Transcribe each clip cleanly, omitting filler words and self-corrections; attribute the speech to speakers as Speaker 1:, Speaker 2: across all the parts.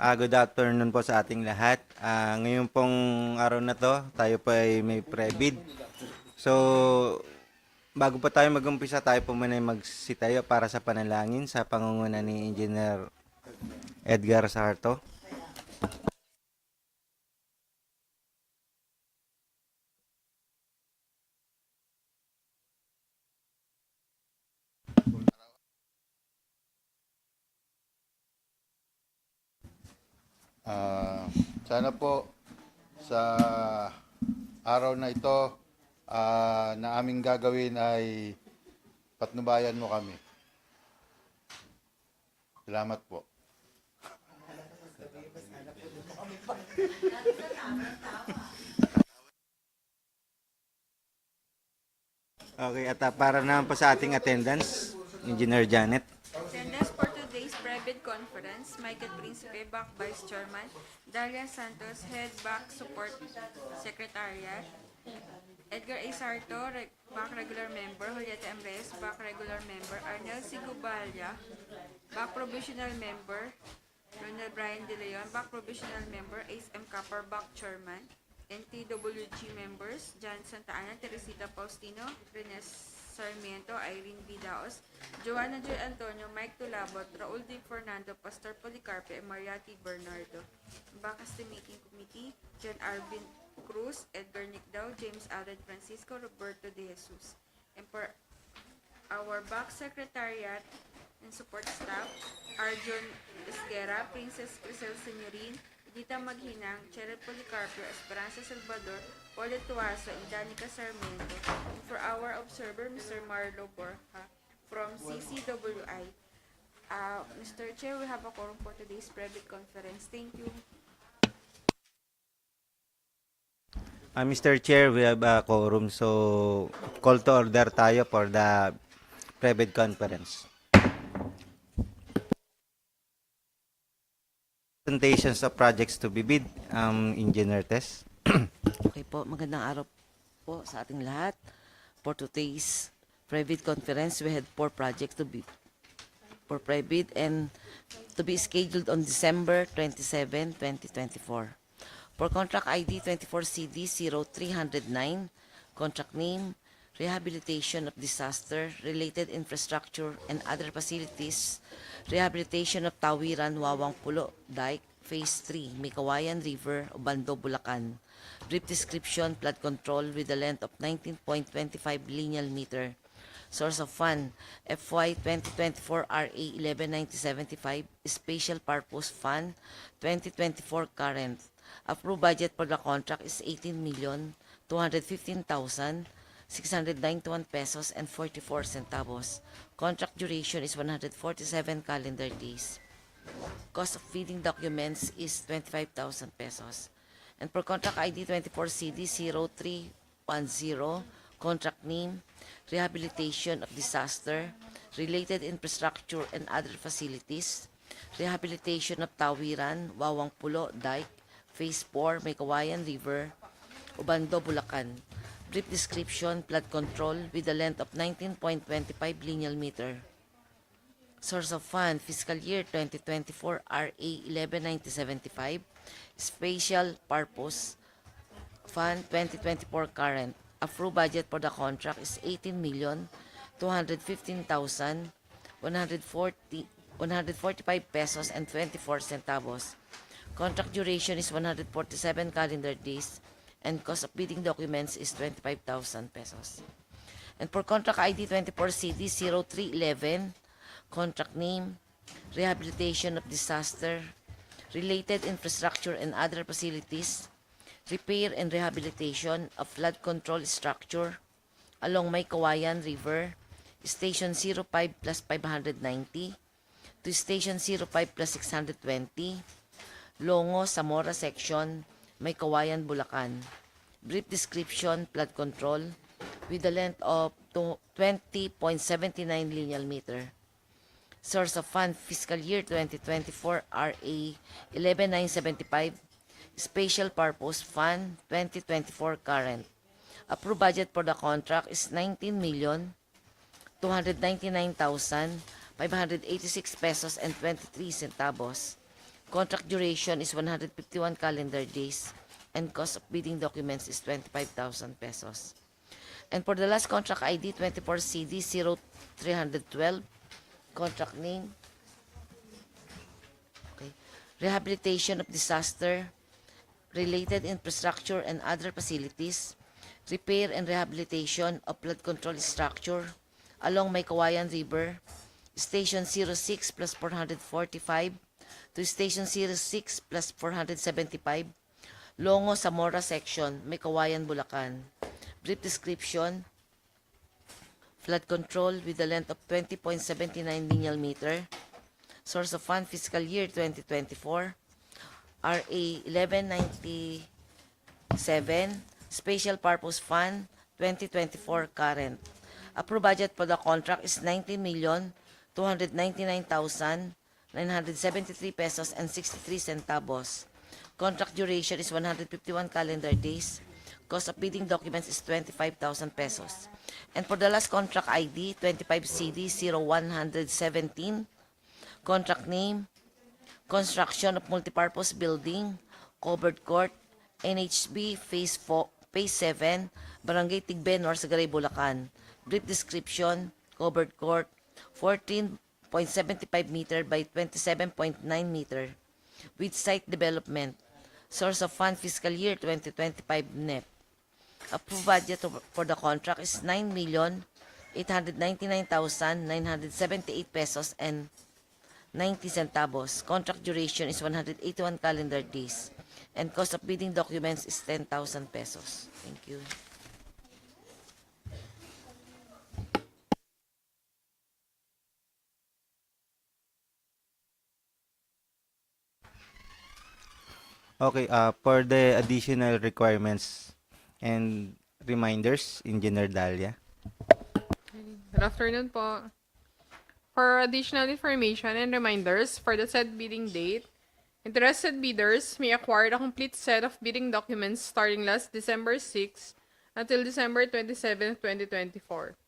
Speaker 1: Good afternoon po sa ating lahat. Ngayon pong araw na to, tayo po ay may pre-bid. So, bago pa tayo mag-umpisa, tayo po muna magsitayo para sa panalangin sa pangunguna ni Engineer Edgar Sarto.
Speaker 2: Sana po sa araw na ito na aming gagawin ay patnubayan mo kami. Salamat po.
Speaker 1: Okay, at para naman po sa ating attendance, Engineer Janet.
Speaker 3: Attendance for today's private conference, Michael Principe, Back Vice Chairman, Dalia Santos, Head Back Support Secretariat, Edgar A. Sarto, Back Regular Member, Julieta M. Reyes, Back Regular Member, Arnel Sigubalya, Back Provisional Member, Ronald Brian De Leon, Back Provisional Member, Ace M. Capar, Back Chairman, NTWG Members, John Santa Ana, Teresita Faustino, Rene Sarmiento, Irene B. Daos, Joanna Joy Antonio, Mike Tulabot, Raul D. Fernando, Pastor Policarpe, Mariati Bernardo. Back Estimating Committee, John Arvin Cruz, Edgar Nicdao, James Alred Francisco, Roberto De Jesus. And for our back secretariat and support staff, Arjun Esguera, Princess Crisel Senyorin, Dita Maghinang, Cheryl Policarpio, Esperanza Salvador, Paulet Tuaso, and Danica Sarmiento. And for our observer, Mr. Marlo Borja from CCWI. Mr. Chair, we have a quorum for today's private conference. Thank you.
Speaker 1: Mr. Chair, we have a quorum, so call to order tayo for the private conference. Presentations of projects to be bid, Engineer Tess.
Speaker 4: Okay po, magandang araw po sa ating lahat. For today's private conference, we had 4 projects to be for private and to be scheduled on December 27, 2024. For contract ID 24CD0309, contract name, Rehabilitation of Disaster-Related Infrastructure and Other Facilities, Rehabilitation of Tawiran, Wawang, Pulo, Dike, Phase 3, Meycauayan River, Obando, Bulacan. Brief description, flood control with a length of 19.25 lineal meter. Source of fund, FY 2024 RA 119075, Special Purpose Fund, 2024 current. Approved budget for the contract is 18,215,691 pesos and 44 centavos. Contract duration is 147 calendar days. Cost of feeding documents is 25,000 pesos. And for contract ID 24CD0310, contract name, Rehabilitation of Disaster, Related Infrastructure and Other Facilities, Rehabilitation of Tawiran, Wawang, Pulo, Dike, Phase 4, Meycauayan River, Obando, Bulacan. Brief description, flood control with a length of 19.25 lineal meter. Source of fund, fiscal year 2024 RA 119075, Special Purpose Fund 2024 current. Approved budget for the contract is 18,215,145 pesos and 24 centavos. Contract duration is 147 calendar days and cost of bidding documents is 25,000 pesos. And for contract ID 24CD0311, contract name, Rehabilitation of Disaster, Related Infrastructure and Other Facilities, Repair and Rehabilitation of Flood Control Structure along Meycauayan River, Station 05 plus 590 to Station 05 plus 620, Longos, Zamora Section, Meycauayan, Bulacan. Brief description, flood control with a length of 20.79 lineal meter. Source of fund, fiscal year 2024 RA 11975, Special Purpose Fund 2024 current. Approved budget for the contract is 19,299,586 pesos and 23 centavos. Contract duration is 151 calendar days, and cost of bidding documents is 25,000 pesos. And for the last contract ID, 24CD0312, contract name, okay, Rehabilitation of Disaster Related Infrastructure and Other Facilities, Repair and Rehabilitation of Flood Control Structure along Meycauayan River, Station 06 plus 445 to Station 06 plus 475, Longos, Zamora Section, Meycauayan, Bulacan. Brief description: flood control with a length of 20.79 lineal meter. Source of fund fiscal year 2024. RA 1197. Special Purpose Fund 2024 current. Approved budget for the contract is 19,299,973 pesos and 63 centavos. Contract duration is 151 calendar days. Cost of bidding documents is 25,000 pesos. And for the last contract ID, 25CD0117, contract name, construction of multipurpose building, covered court, NHB Phase 7, Barangay Tigbe, North Sagaray, Bulacan. Brief description: covered court, 14.75 meter by 27.9 meter, with site development. Source of fund fiscal year 2025 NEP. Approved budget for the contract is 9,899,978 pesos and 90 centavos. Contract duration is 181 calendar days. And cost of bidding documents is 10,000 pesos. Thank you.
Speaker 1: Okay, for the additional requirements and reminders, Engineer Dalia.
Speaker 5: Good afternoon po. For additional information and reminders for the said bidding date, interested bidders may acquire a complete set of bidding documents starting last December 6 until December 27, 2024.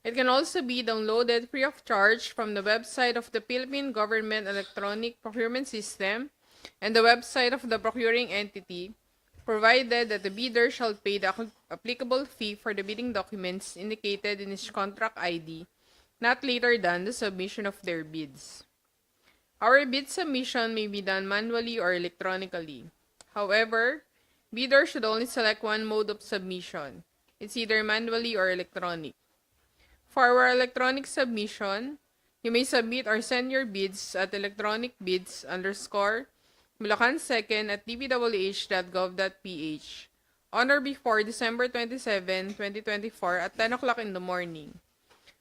Speaker 5: It can also be downloaded free of charge from the website of the Philippine Government Electronic Procurement System and the website of the procuring entity, provided that the bidder shall pay the applicable fee for the bidding documents indicated in its contract ID, not later than the submission of their bids. Our bid submission may be done manually or electronically. However, bidders should only select one mode of submission. It's either manually or electronic. For our electronic submission, you may submit or send your bids at electronicbids_Bulacan2nd@dpwh.gov.ph on or before December 27, 2024 at 10 o'clock in the morning.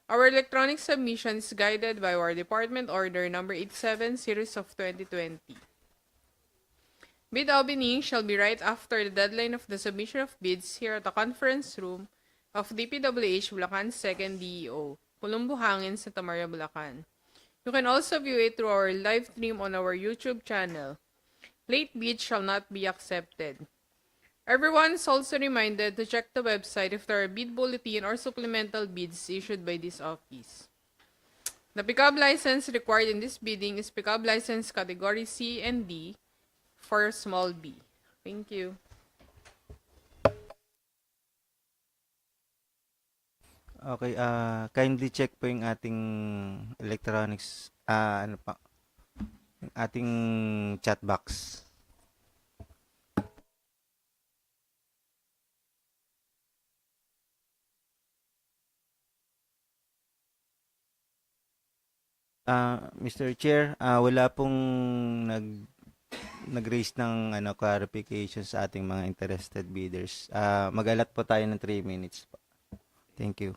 Speaker 5: Our electronic submission is guided by our Department Order Number 87, Series of 2020. Bid opening shall be right after the deadline of the submission of bids here at the conference room of DPWH Bulacan 2nd DEO, Pulo, Santa Maria, Bulacan. You can also view it through our live stream on our YouTube channel. Late bids shall not be accepted. Everyone is also reminded to check the website if there are bid bulletin or supplemental bids issued by this office. The pickup license required in this bidding is pickup license category C and D for small b. Thank you.
Speaker 1: Okay, kindly check po yung ating electronics, yung ating chat box. Mr. Chair, wala pong nag-raise ng clarification sa ating mga interested bidders. Mag-alat po tayo ng 3 minutes po. Thank you.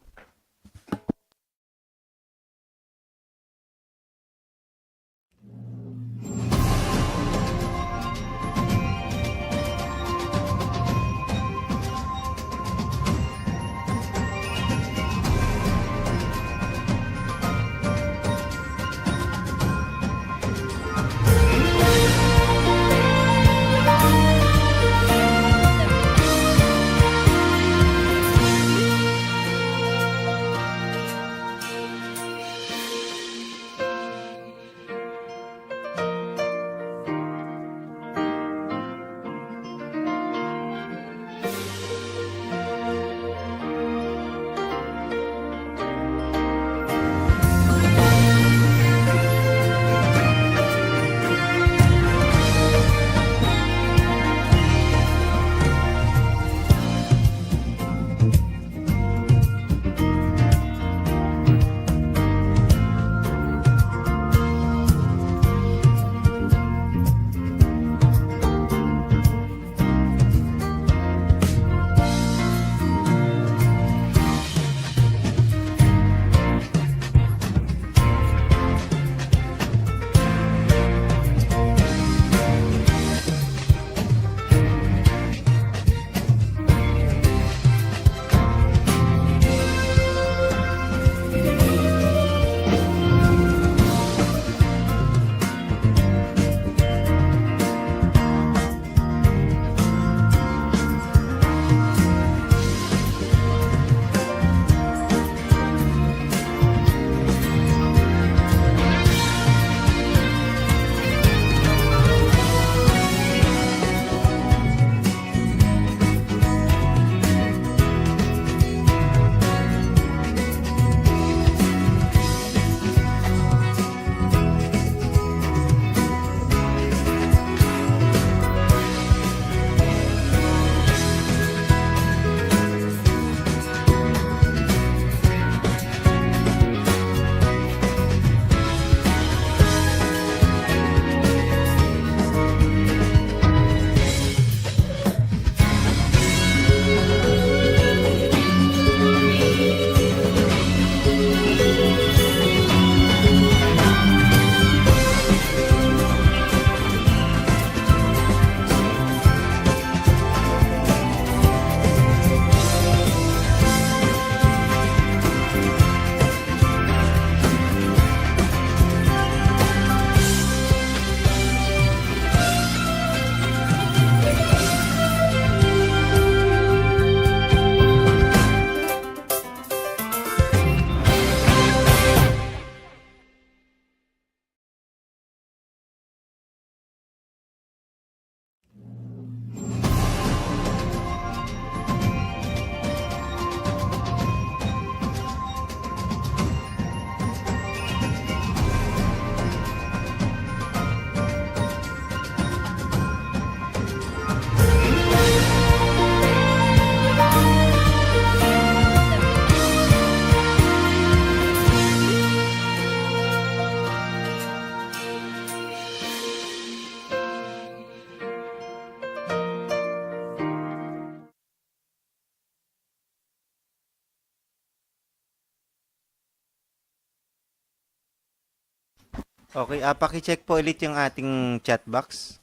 Speaker 1: Okay, paki-check po ulit yung ating chat box.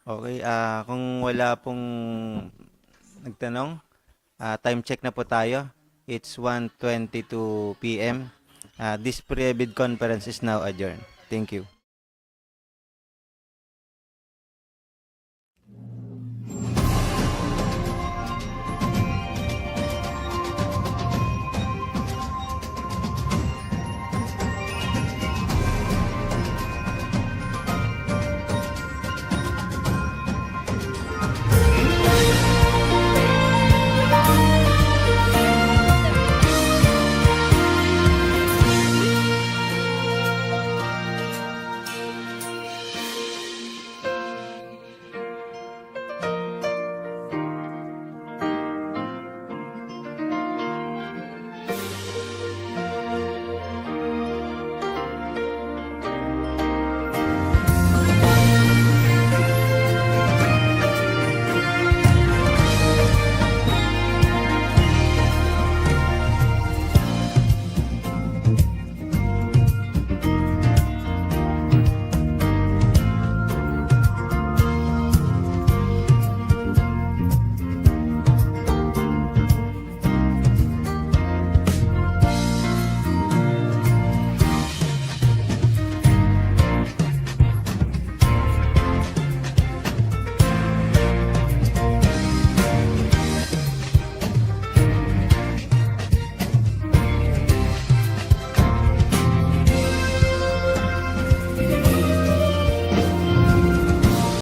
Speaker 1: Okay, kung wala pong nagtanong, time check na po tayo. It's 1:22 p.m. This pre-bid conference is now adjourned. Thank you.